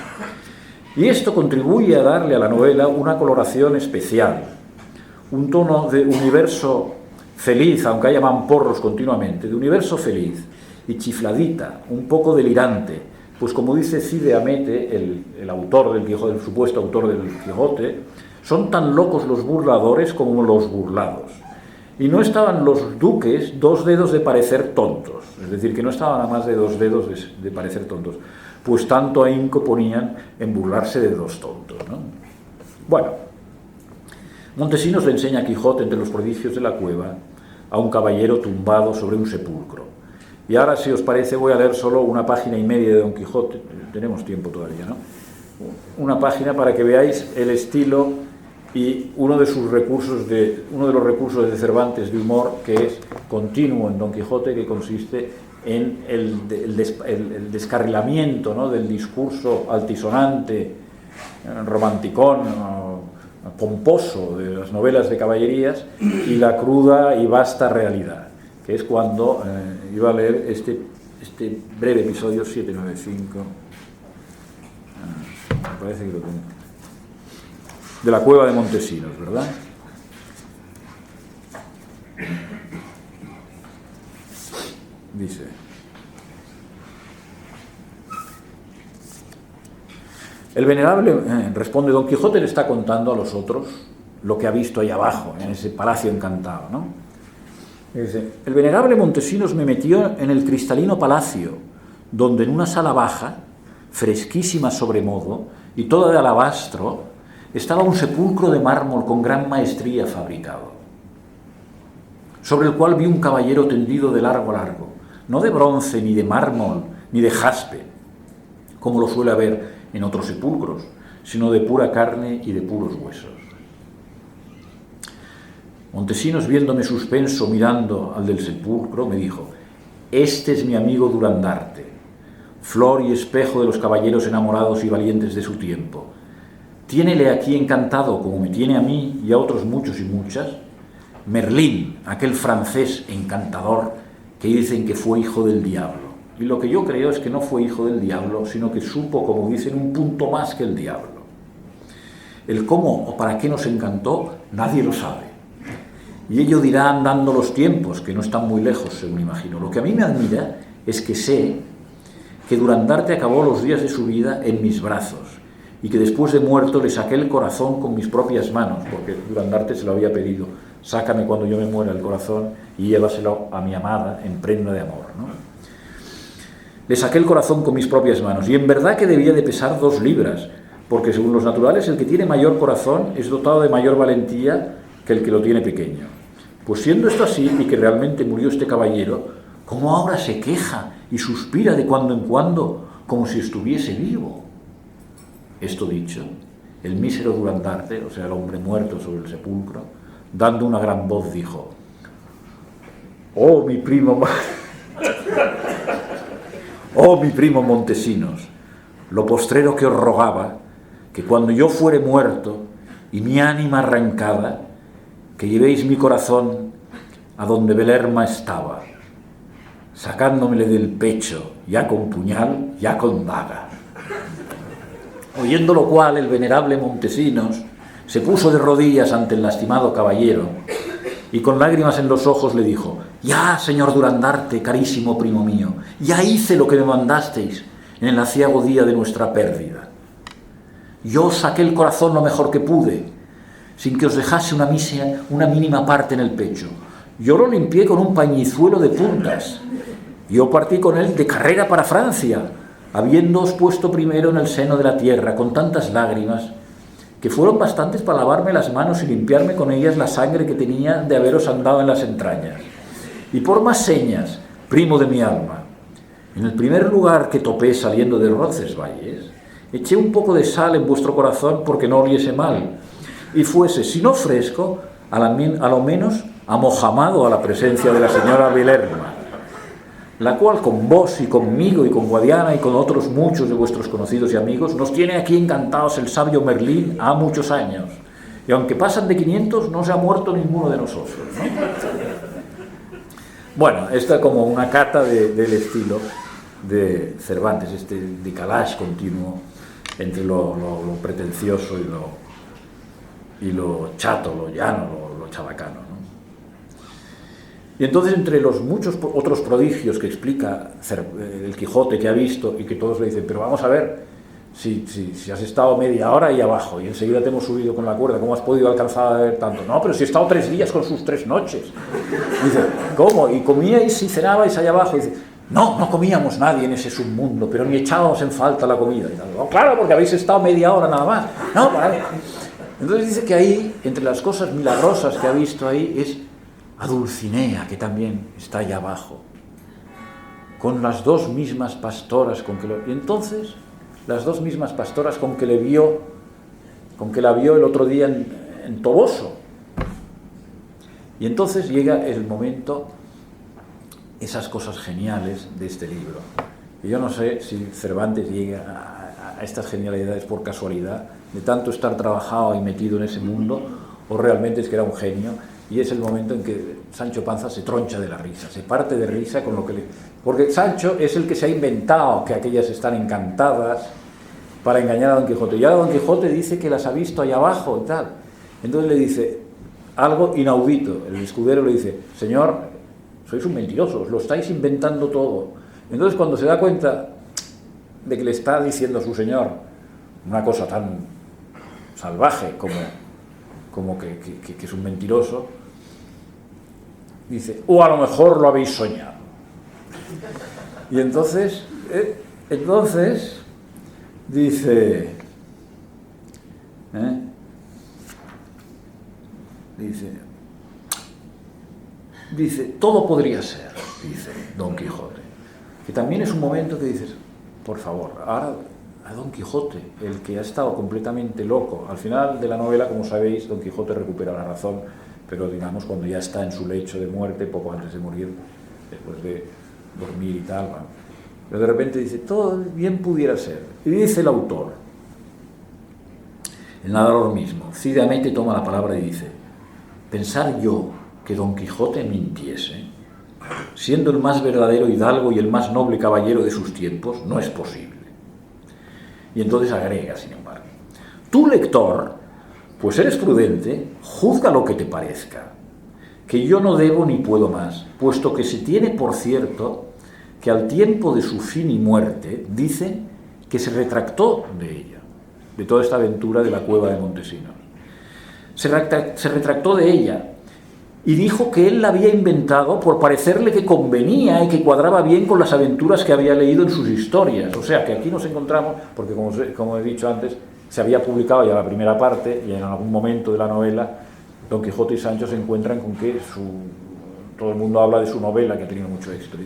Y esto contribuye a darle a la novela una coloración especial, un tono de universo feliz, aunque haya mamporros continuamente, de universo feliz y chifladita, un poco delirante, pues como dice Cide Hamete, el autor del Quijote, el supuesto autor del Quijote, son tan locos los burladores como los burlados. Y no estaban los duques 2 dedos de parecer tontos, es decir, que no estaban a más de 2 dedos de parecer tontos, pues tanto ahínco ponían en burlarse de 2 tontos, ¿no? Bueno, Montesinos le enseña a Quijote entre los prodigios de la cueva a un caballero tumbado sobre un sepulcro. Y ahora, si os parece, voy a leer solo una página y media de Don Quijote, tenemos tiempo todavía, ¿no? Una página para que veáis el estilo y uno de los recursos de Cervantes de humor, que es continuo en Don Quijote, que consiste en el descarrilamiento, ¿no?, del discurso altisonante, romanticón, pomposo de las novelas de caballerías y la cruda y vasta realidad, que es cuando iba a leer este breve episodio 795, me parece que lo tengo, de la cueva de Montesinos, ¿verdad? Dice: el venerable, responde, Don Quijote le está contando a los otros lo que ha visto ahí abajo, en ese palacio encantado, ¿no? Dice: el venerable Montesinos me metió en el cristalino palacio, donde en una sala baja, fresquísima sobremodo, y toda de alabastro, estaba un sepulcro de mármol con gran maestría fabricado, sobre el cual vi un caballero tendido de largo a largo, no de bronce, ni de mármol, ni de jaspe, como lo suele haber en otros sepulcros, sino de pura carne y de puros huesos. Montesinos, viéndome suspenso mirando al del sepulcro, me dijo: este es mi amigo Durandarte, flor y espejo de los caballeros enamorados y valientes de su tiempo. Tiénele aquí encantado, como me tiene a mí y a otros muchos y muchas, Merlín, aquel francés encantador que dicen que fue hijo del diablo. Y lo que yo creo es que no fue hijo del diablo, sino que supo, como dicen, un punto más que el diablo. El cómo o para qué nos encantó, nadie lo sabe. Y ello dirá andando los tiempos, que no están muy lejos, según imagino. Lo que a mí me admira es que sé que Durandarte acabó los días de su vida en mis brazos y que después de muerto le saqué el corazón con mis propias manos, porque Durandarte se lo había pedido: sácame cuando yo me muera el corazón y llévaselo a mi amada en prenda de amor, ¿no? Le saqué el corazón con mis propias manos, y en verdad que debía de pesar 2 libras, porque según los naturales el que tiene mayor corazón es dotado de mayor valentía que el que lo tiene pequeño. Pues siendo esto así, y que realmente murió este caballero, ¿cómo ahora se queja y suspira de cuando en cuando como si estuviese vivo? Esto dicho, el mísero Durandarte, o sea, el hombre muerto sobre el sepulcro, dando una gran voz, dijo: oh mi primo Montesinos, lo postrero que os rogaba, que cuando yo fuere muerto y mi ánima arrancada, que llevéis mi corazón a donde Belerma estaba, sacándomele del pecho, ya con puñal, ya con daga. Oyendo lo cual, el venerable Montesinos se puso de rodillas ante el lastimado caballero y con lágrimas en los ojos le dijo: ya, señor Durandarte, carísimo primo mío, ya hice lo que me mandasteis en el aciago día de nuestra pérdida. Yo saqué el corazón lo mejor que pude, sin que os dejase una mínima parte en el pecho. Yo lo limpié con un pañizuelo de puntas. Yo partí con él de carrera para Francia, habiéndoos puesto primero en el seno de la tierra con tantas lágrimas que fueron bastantes para lavarme las manos y limpiarme con ellas la sangre que tenía de haberos andado en las entrañas. Y por más señas, primo de mi alma, en el primer lugar que topé saliendo de Roncesvalles, eché un poco de sal en vuestro corazón porque no oliese mal, y fuese, si no fresco, a lo menos amojamado a la presencia de la señora Belerma, la cual con vos y conmigo y con Guadiana y con otros muchos de vuestros conocidos y amigos nos tiene aquí encantados el sabio Merlín ha muchos años, y aunque pasan de 500 no se ha muerto ninguno de nosotros, ¿no? Bueno, esta es como una cata del estilo de Cervantes, este decalage continuo entre lo pretencioso y lo chato, lo llano, lo chabacano, ¿no? Y entonces, entre los muchos otros prodigios que explica el Quijote que ha visto y que todos le dicen: pero vamos a ver, si has estado media hora ahí abajo y enseguida te hemos subido con la cuerda, ¿cómo has podido alcanzar a ver tanto? No, pero si he estado 3 días con sus 3 noches. Y dice: ¿cómo? ¿Y comíais y cenabais allá abajo? Y dice: no comíamos nadie en ese submundo, pero ni echábamos en falta la comida. Y tal. No, claro, porque habéis estado media hora nada más. No, para... Entonces dice que ahí, entre las cosas milagrosas que ha visto ahí, es a Dulcinea, que también está allá abajo, con las 2 mismas pastoras con que lo... Y entonces, las 2 mismas pastoras con que la vio el otro día en Toboso. Y entonces llega el momento, esas cosas geniales de este libro. Y yo no sé si Cervantes llega a estas genialidades por casualidad, de tanto estar trabajado y metido en ese mundo, o realmente es que era un genio. Y es el momento en que Sancho Panza se troncha de la risa, se parte de risa con lo que le... Porque Sancho es el que se ha inventado que aquellas están encantadas para engañar a Don Quijote. Y ahora Don Quijote dice que las ha visto allá abajo y tal. Entonces le dice algo inaudito. El escudero le dice: señor, sois un mentiroso, os lo estáis inventando todo. Entonces, cuando se da cuenta de que le está diciendo a su señor una cosa tan salvaje como que es un mentiroso, dice: o a lo mejor lo habéis soñado. Y entonces dice, dice, todo podría ser, dice Don Quijote, que también es un momento que dices: por favor, ahora a Don Quijote, el que ha estado completamente loco. Al final de la novela, como sabéis, Don Quijote recupera la razón, pero digamos cuando ya está en su lecho de muerte, poco antes de morir, después de dormir y tal, ¿no? Pero de repente dice, todo bien pudiera ser. Y dice el autor, el narrador mismo, Cide Hamete toma la palabra y dice, pensar yo que Don Quijote mintiese, siendo el más verdadero hidalgo y el más noble caballero de sus tiempos, no es posible. Y entonces agrega, sin embargo, tú, lector, pues eres prudente, juzga lo que te parezca, que yo no debo ni puedo más, puesto que se tiene por cierto que al tiempo de su fin y muerte, dice que se retractó de ella, de toda esta aventura de la cueva de Montesinos. Se retractó de ella y dijo que él la había inventado por parecerle que convenía y que cuadraba bien con las aventuras que había leído en sus historias. O sea, que aquí nos encontramos, porque como he dicho antes, se había publicado ya la primera parte y en algún momento de la novela Don Quijote y Sancho se encuentran con que todo el mundo habla de su novela, que ha tenido mucho éxito.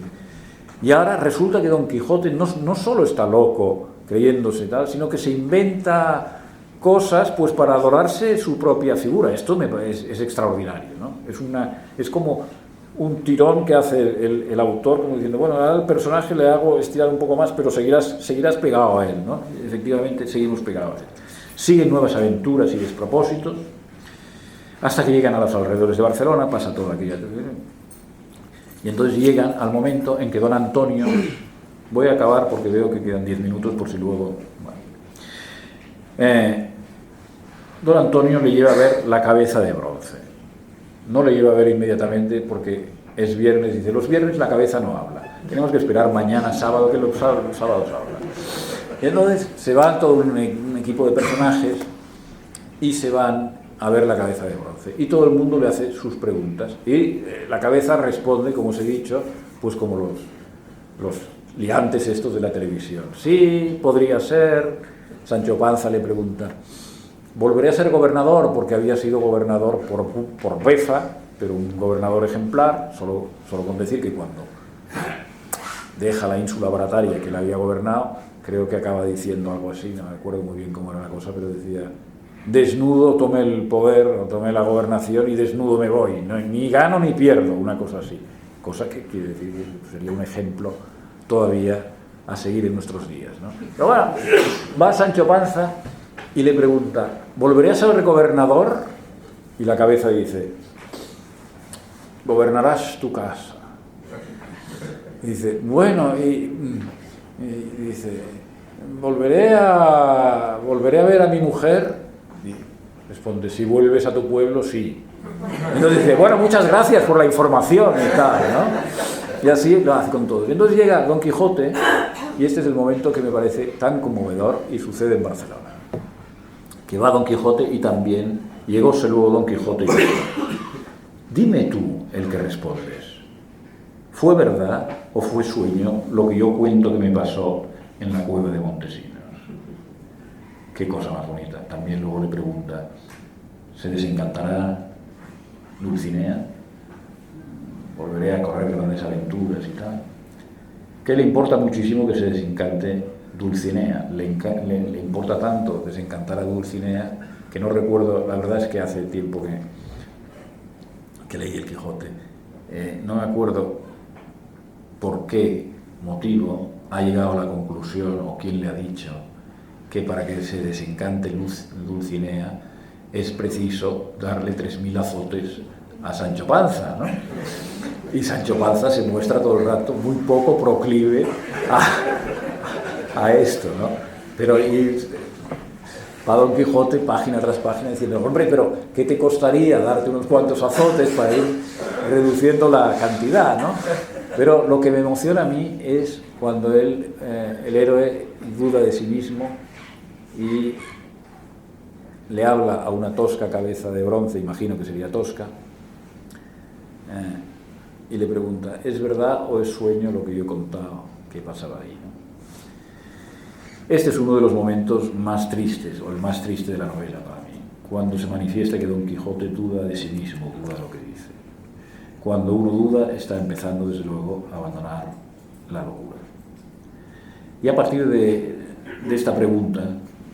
Y ahora resulta que Don Quijote no solo está loco creyéndose tal, sino que se inventa cosas pues para adorarse su propia figura. Esto es extraordinario, ¿no? Es como un tirón que hace el autor, como diciendo, bueno, al personaje le hago estirar un poco más, pero seguirás pegado a él, ¿no? Efectivamente, seguimos pegados a él. Siguen nuevas aventuras y despropósitos, hasta que llegan a los alrededores de Barcelona, pasa toda aquella... Y entonces llegan al momento en que don Antonio... Voy a acabar porque veo que quedan 10 minutos por si luego... Bueno. Don Antonio le lleva a ver la cabeza de bronce. No le lleva a ver inmediatamente porque es viernes, dice, los viernes la cabeza no habla. Tenemos que esperar mañana, sábado, que los sábados habla. Y entonces se van todo un equipo de personajes y se van a ver la cabeza de bronce. Y todo el mundo le hace sus preguntas. Y la cabeza responde, como os he dicho, pues como los liantes estos de la televisión. Sí, podría ser. Sancho Panza le pregunta, ¿volveré a ser gobernador? Porque había sido gobernador por befa, pero un gobernador ejemplar, solo con decir que cuando deja la ínsula Barataria que él había gobernado, creo que acaba diciendo algo así, no me acuerdo muy bien cómo era la cosa, pero decía, desnudo tomé el poder, o tomé la gobernación y desnudo me voy, no, ni gano ni pierdo, una cosa así. Cosa que quiere decir que sería un ejemplo todavía a seguir en nuestros días, ¿no? Pero bueno, va Sancho Panza y le pregunta, ¿volveré a ser gobernador? Y la cabeza dice, gobernarás tu casa. Y dice, bueno, y dice, volveré a ver a mi mujer. Y responde, si vuelves a tu pueblo, sí. Entonces dice, bueno, muchas gracias por la información y tal, ¿no? Y así lo hace con todo. Y entonces llega Don Quijote, y este es el momento que me parece tan conmovedor, y sucede en Barcelona. Que va Don Quijote y también llegóse luego Don Quijote y dice, dime tú el que respondes, ¿fue verdad o fue sueño lo que yo cuento que me pasó en la cueva de Montesinos? Qué cosa más bonita. También luego le pregunta, ¿se desencantará Dulcinea? ¿Volveré a correr grandes aventuras y tal? Que le importa muchísimo que se desencante Dulcinea. Le importa tanto desencantar a Dulcinea que no recuerdo, la verdad es que hace tiempo que leí el Quijote. No me acuerdo por qué motivo ha llegado a la conclusión o quién le ha dicho que para que se desencante Dulcinea es preciso darle 3.000 azotes a Sancho Panza, ¿no? Y Sancho Panza se muestra todo el rato muy poco proclive a esto, ¿no? Pero va Don Quijote página tras página diciendo, hombre, pero ¿qué te costaría darte unos cuantos azotes para ir reduciendo la cantidad, ¿no? Pero lo que me emociona a mí es cuando el héroe duda de sí mismo y le habla a una tosca cabeza de bronce, imagino que sería tosca, y le pregunta, ¿es verdad o es sueño lo que yo he contado que pasaba ahí, ¿no? Este es uno de los momentos más tristes, o el más triste de la novela para mí, cuando se manifiesta que Don Quijote duda de sí mismo, duda de lo que dice. Cuando uno duda, está empezando desde luego a abandonar la locura. Y a partir de esta pregunta,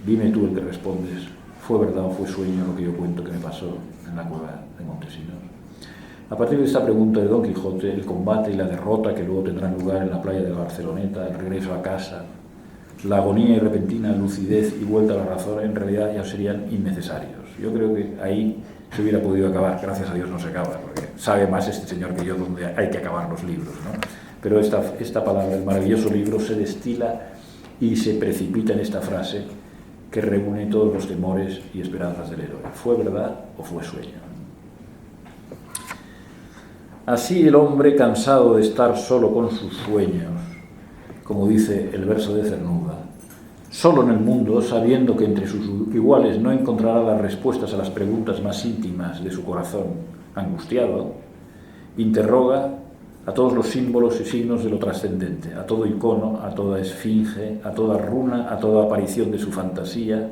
dime tú el que respondes, ¿fue verdad o fue sueño lo que yo cuento que me pasó en la cueva de Montesinos? A partir de esta pregunta de Don Quijote, el combate y la derrota que luego tendrán lugar en la playa de Barceloneta, el regreso a casa, la agonía y repentina lucidez y vuelta a la razón, en realidad ya serían innecesarios. Yo creo que ahí se hubiera podido acabar. Gracias a Dios no se acaba, porque sabe más este señor que yo dónde hay que acabar los libros, ¿no? Pero esta palabra, el maravilloso libro, se destila y se precipita en esta frase que reúne todos los temores y esperanzas del héroe. ¿Fue verdad o fue sueño? Así el hombre, cansado de estar solo con sus sueños, como dice el verso de Cernuda, solo en el mundo, sabiendo que entre sus iguales no encontrará las respuestas a las preguntas más íntimas de su corazón angustiado, interroga a todos los símbolos y signos de lo trascendente, a todo icono, a toda esfinge, a toda runa, a toda aparición de su fantasía,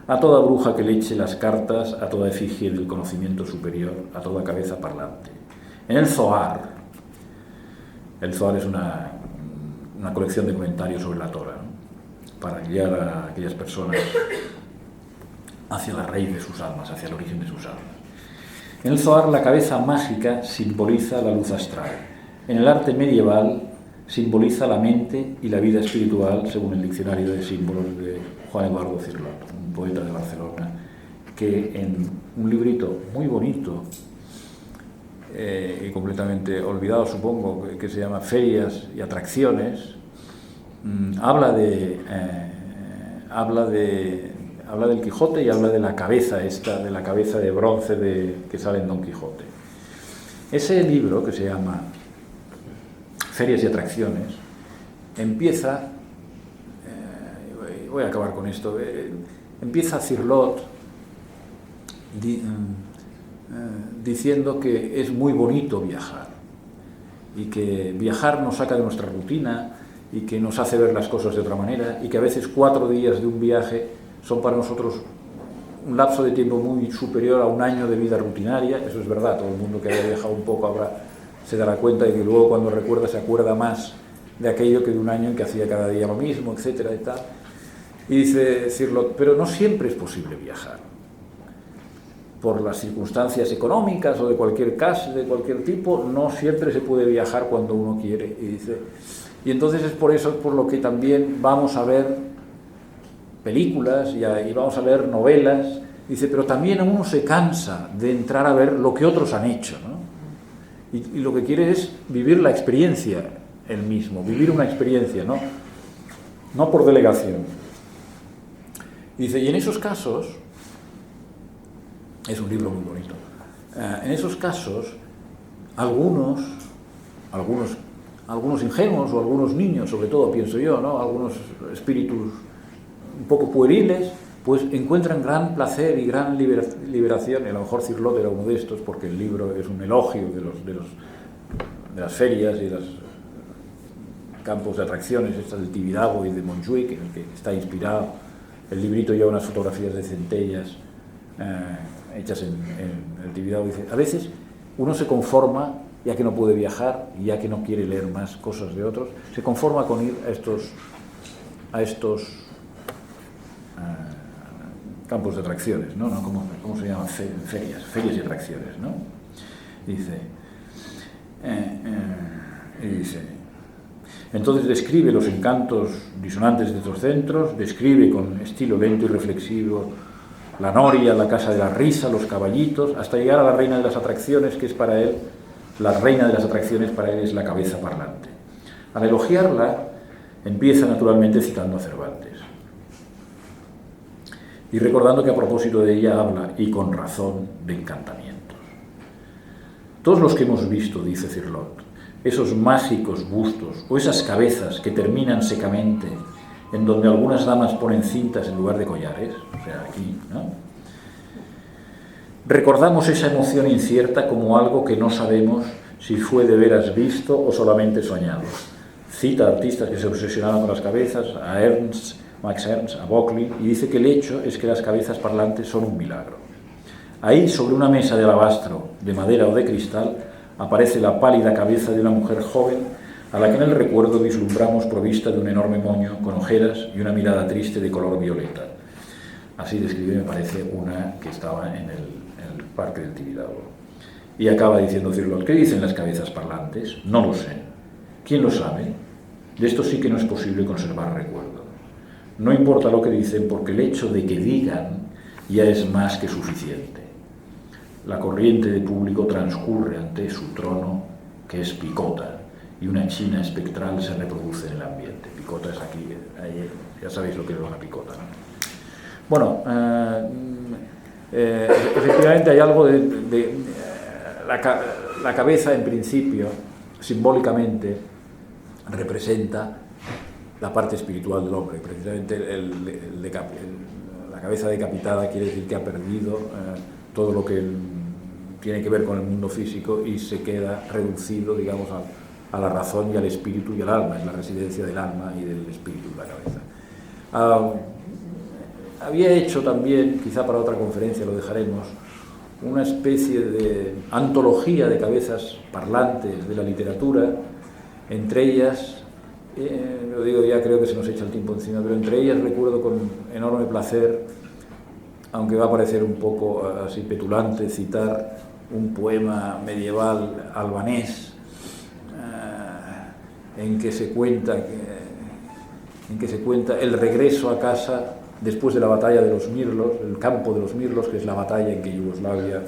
a toda bruja que le eche las cartas, a toda efigie del conocimiento superior, a toda cabeza parlante. En el Zohar es una colección de comentarios sobre la Torah, ¿no?, para guiar a aquellas personas hacia la raíz de sus almas, hacia el origen de sus almas. En el Zohar la cabeza mágica simboliza la luz astral. En el arte medieval simboliza la mente y la vida espiritual, según el diccionario de símbolos de Juan Eduardo Cirlot, un poeta de Barcelona, que en un librito muy bonito y completamente olvidado, supongo, que se llama Ferias y Atracciones, habla del Quijote y habla de la cabeza de bronce que sale en Don Quijote. Ese libro, que se llama Ferias y Atracciones, empieza, voy a acabar con esto, empieza Cirlot diciendo que es muy bonito viajar y que viajar nos saca de nuestra rutina y que nos hace ver las cosas de otra manera, y que a veces 4 días de un viaje son para nosotros un lapso de tiempo muy superior a un año de vida rutinaria. Eso es verdad, todo el mundo que haya viajado un poco ahora se dará cuenta de que luego cuando recuerda se acuerda más de aquello que de un año en que hacía cada día lo mismo, etcétera y tal. Y dice Cirlot, pero no siempre es posible viajar. Por las circunstancias económicas o de cualquier caso, de cualquier tipo, no siempre se puede viajar cuando uno quiere. Y entonces es por eso por lo que también vamos a ver películas y vamos a leer novelas. Dice, pero también uno se cansa de entrar a ver lo que otros han hecho, ¿no? Y lo que quiere es vivir la experiencia él mismo, vivir una experiencia, no por delegación. Dice, y en esos casos, es un libro muy bonito, en esos casos, algunos ingenuos o algunos niños, sobre todo, pienso yo, ¿no?, algunos espíritus un poco pueriles, pues encuentran gran placer y gran liberación, y a lo mejor Cirlot era uno de estos, porque el libro es un elogio de las ferias y de los campos de atracciones, estas del Tibidabo y de Montjuic, en el que está inspirado. El librito lleva unas fotografías de centellas hechas en el Tibidabo. Dice, a veces uno se conforma, ya que no puede viajar y ya que no quiere leer más cosas de otros, se conforma con ir a estos campos de atracciones, ¿no? ¿Cómo se llaman? Ferias y atracciones, ¿no? Dice, entonces describe los encantos disonantes de estos centros, describe con estilo lento y reflexivo la noria, la casa de la risa, los caballitos, hasta llegar a la reina de las atracciones, que es para él, la reina de las atracciones para él es la cabeza parlante. Al elogiarla, empieza naturalmente citando a Cervantes. Y recordando que a propósito de ella habla, y con razón, de encantamientos. Todos los que hemos visto, dice Cirlot, esos mágicos bustos o esas cabezas que terminan secamente, en donde algunas damas ponen cintas en lugar de collares, o sea, aquí, ¿no?, recordamos esa emoción incierta como algo que no sabemos si fue de veras visto o solamente soñado. Cita a artistas que se obsesionaban con las cabezas, a Max Ernst, a Böcklin, y dice que el hecho es que las cabezas parlantes son un milagro. Ahí, sobre una mesa de alabastro, de madera o de cristal, aparece la pálida cabeza de una mujer joven a la que en el recuerdo vislumbramos provista de un enorme moño con ojeras y una mirada triste de color violeta. Así describe, me parece, una que estaba en el Parque del Tibidabo. Y acaba diciendo Cirlot: ¿qué dicen las cabezas parlantes? No lo sé. ¿Quién lo sabe? De esto sí que no es posible conservar recuerdo. No importa lo que dicen, porque el hecho de que digan ya es más que suficiente. La corriente de público transcurre ante su trono, que es picota, y una china espectral se reproduce en el ambiente. Picota es aquí, ahí, ya sabéis lo que es una picota, ¿no? Bueno, efectivamente hay algo de la cabeza, en principio, simbólicamente, representa la parte espiritual del hombre. Precisamente la cabeza decapitada quiere decir que ha perdido todo lo que tiene que ver con el mundo físico y se queda reducido, digamos, a la razón y al espíritu y al alma. Es la residencia del alma y del espíritu, la cabeza. Había hecho también, quizá para otra conferencia lo dejaremos, una especie de antología de cabezas parlantes de la literatura, entre ellas, lo digo ya, creo que se nos echa el tiempo encima, pero entre ellas recuerdo con enorme placer, aunque va a parecer un poco así petulante, citar un poema medieval albanés en que se cuenta el regreso a casa después de la batalla de los Mirlos, el campo de los Mirlos, que es la batalla en que Yugoslavia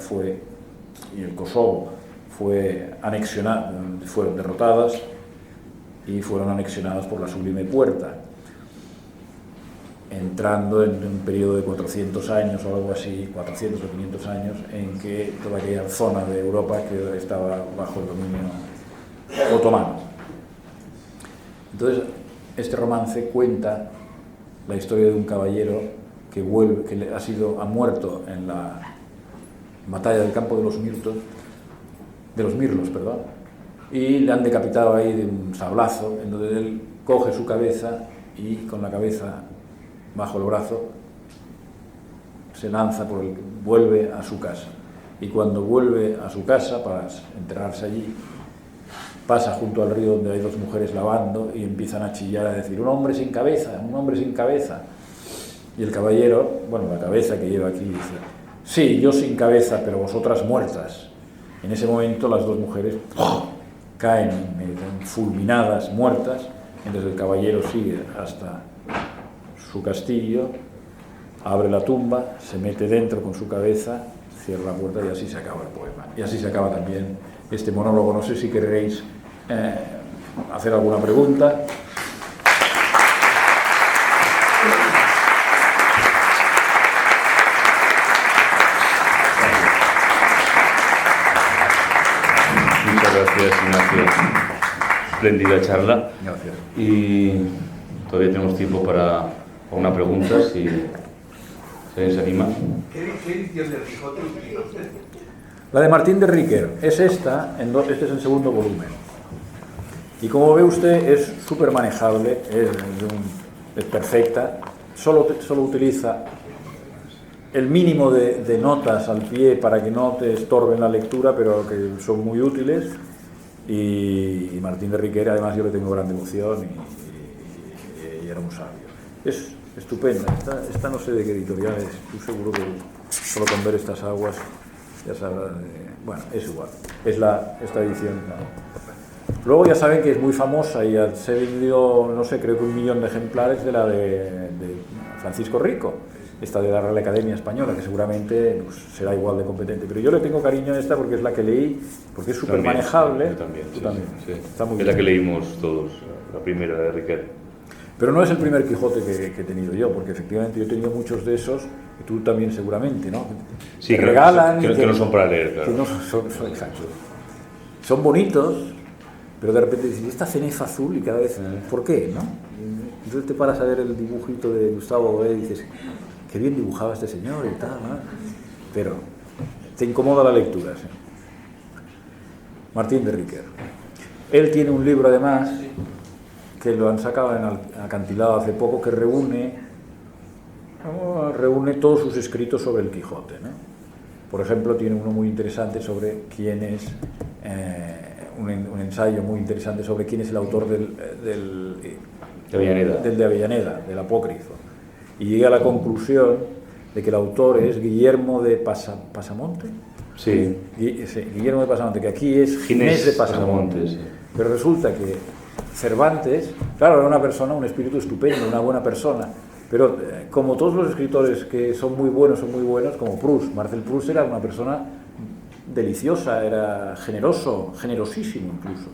y el Kosovo fueron derrotadas y fueron anexionadas por la Sublime Puerta, entrando en un periodo de 400 años o algo así, 400 o 500 años, en que toda aquella zona de Europa que estaba bajo el dominio otomano. Entonces, este romance cuenta la historia de un caballero que ha muerto en la batalla del campo de los Mirlos, y le han decapitado ahí de un sablazo, en donde él coge su cabeza y con la cabeza bajo el brazo se lanza vuelve a su casa. Y cuando vuelve a su casa para enterrarse allí, pasa junto al río donde hay dos mujeres lavando y empiezan a chillar, a decir: un hombre sin cabeza, un hombre sin cabeza. Y el caballero, la cabeza que lleva aquí, dice: sí, yo sin cabeza, pero vosotras muertas. En ese momento las dos mujeres caen fulminadas, muertas, mientras el caballero sigue hasta su castillo, abre la tumba, se mete dentro con su cabeza, cierra la puerta y así se acaba el poema. Y así se acaba también este monólogo. No sé si queréis hacer alguna pregunta. Muchas gracias, Ignacio. Espléndida charla. Gracias. Y todavía tenemos tiempo para una pregunta, si alguien se anima. ¿Qué edición del Quijote utiliza usted? La de Martín de Riquer es esta, este es el segundo volumen. Y como ve usted, es súper manejable, es perfecta, solo utiliza el mínimo de notas al pie para que no te estorben la lectura, pero que son muy útiles. Y Martín de Riquer, además, yo le tengo gran devoción y era un sabio. Es estupenda, esta no sé de qué editorial es, estoy seguro que solo con ver estas aguas ya sabrás, es igual, es esta edición. ¿No? Luego ya saben que es muy famosa y se vendió, no sé, creo que 1 millón de ejemplares de la de Francisco Rico, esta de la Real Academia Española, que seguramente será igual de competente, pero yo le tengo cariño a esta porque es la que leí, porque es súper manejable. Yo también, Tú también. Sí. Está muy es bien. La que leímos todos, la primera de Riquer. Pero no es el primer Quijote que he tenido yo, porque efectivamente yo he tenido muchos de esos, y tú también seguramente, ¿no? Sí, que regalan. Que no son para leer, claro. Que no exacto. Son bonitos, pero de repente dices: esta cenefa azul, y cada vez, ¿por qué? ¿No? Entonces te paras a ver el dibujito de Gustavo Boé y dices: qué bien dibujaba este señor y tal, ¿no? Pero te incomoda la lectura, ¿sí? Martín de Riquer. Él tiene un libro, además, que lo han sacado en Acantilado hace poco, que reúne todos sus escritos sobre el Quijote, ¿no? Por ejemplo, tiene uno muy interesante sobre quién es un ensayo muy interesante sobre quién es el autor del de Avellaneda, del Apócrifo, y llega a la conclusión de que el autor es Guillermo de Pasamonte. Sí. Guillermo de Pasamonte, que aquí es Ginés de Pasamonte. Sí. Pero resulta que Cervantes, claro, era una persona, un espíritu estupendo, una buena persona, pero como todos los escritores que son muy buenos, como Proust, Marcel Proust era una persona deliciosa, era generoso, generosísimo incluso.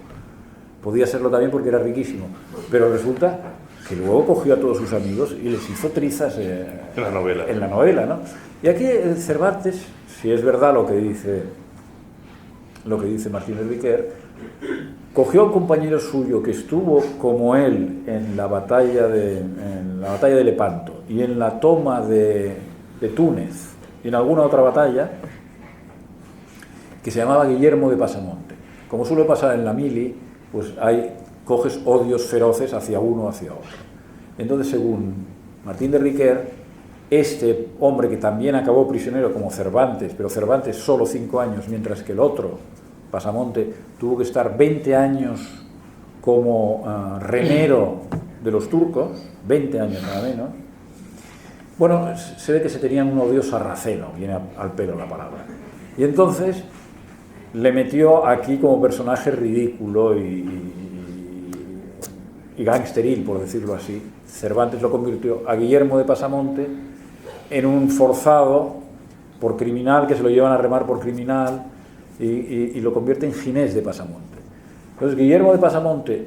Podía serlo también porque era riquísimo, pero resulta que luego cogió a todos sus amigos y les hizo trizas en la novela, ¿no? Y aquí Cervantes, si es verdad lo que dice Martínez Riquer, cogió a un compañero suyo que estuvo como él en la batalla de Lepanto y en la toma de Túnez y en alguna otra batalla, que se llamaba Guillermo de Pasamonte. Como suele pasar en la mili, pues coges odios feroces hacia uno o hacia otro. Entonces, según Martín de Riquer, este hombre que también acabó prisionero como Cervantes, pero Cervantes solo 5 años, mientras que el otro, Pasamonte, tuvo que estar 20 años como remero de los turcos, 20 años nada menos. Bueno, se ve que se tenían un odio sarraceno, viene al pelo la palabra. Y entonces le metió aquí como personaje ridículo y gangsteril, por decirlo así. Cervantes lo convirtió a Guillermo de Pasamonte en un forzado por criminal, que se lo llevan a remar por criminal, y lo convierte en Ginés de Pasamonte. Entonces Guillermo de Pasamonte,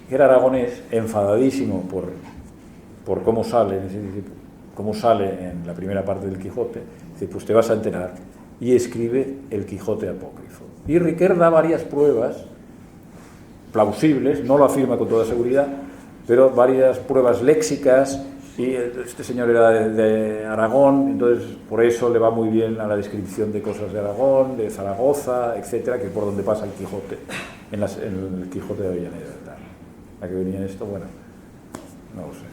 que era aragonés, enfadadísimo por cómo sale en la primera parte del Quijote, dice, pues te vas a enterar, y escribe el Quijote apócrifo. Y Riquer da varias pruebas plausibles, no lo afirma con toda seguridad, pero varias pruebas léxicas, y este señor era de Aragón, entonces por eso le va muy bien a la descripción de cosas de Aragón, de Zaragoza, etcétera, que es por donde pasa el Quijote, en el Quijote de Avellaneda. ¿A qué venía esto? Bueno, no lo sé.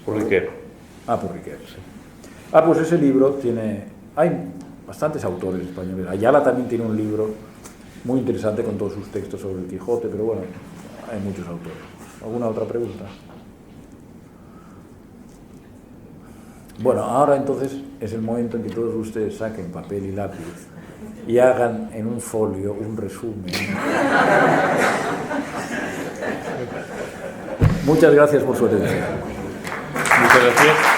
Por Riquer. Por Riquer, sí. Pues ese libro hay bastantes autores españoles. Ayala también tiene un libro muy interesante con todos sus textos sobre el Quijote, pero bueno, hay muchos autores. ¿Alguna otra pregunta? Bueno, ahora entonces es el momento en que todos ustedes saquen papel y lápiz y hagan en un folio un resumen. Muchas gracias por su atención. Muchas gracias.